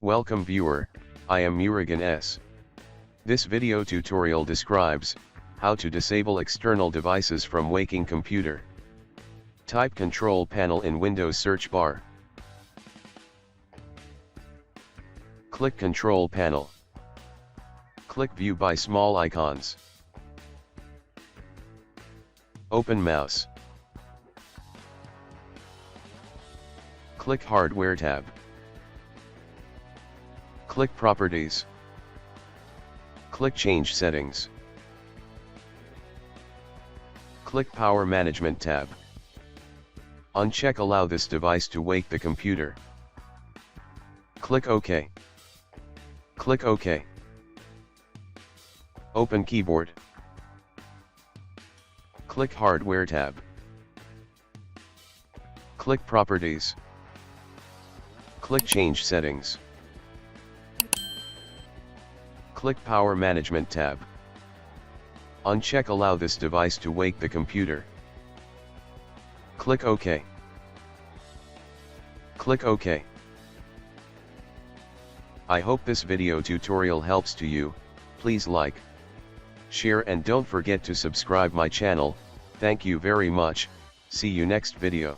Welcome viewer, I am Murugan S. This video tutorial describes how to disable external devices from Waking Computer. Type Control Panel in Windows search bar. Click Control Panel. Click View by small icons. Open Mouse. Click Hardware tab. Click Properties. Click Change Settings. Click Power Management tab. Uncheck Allow this device to wake the computer. Click OK. Click OK. Open Keyboard. Click Hardware tab. Click Properties. Click Change Settings. Click Power Management tab. Uncheck Allow this device to wake the computer. Click OK. Click OK. I hope this video tutorial helps to you. Please like, share and don't forget to subscribe my channel. Thank you very much. See you next video.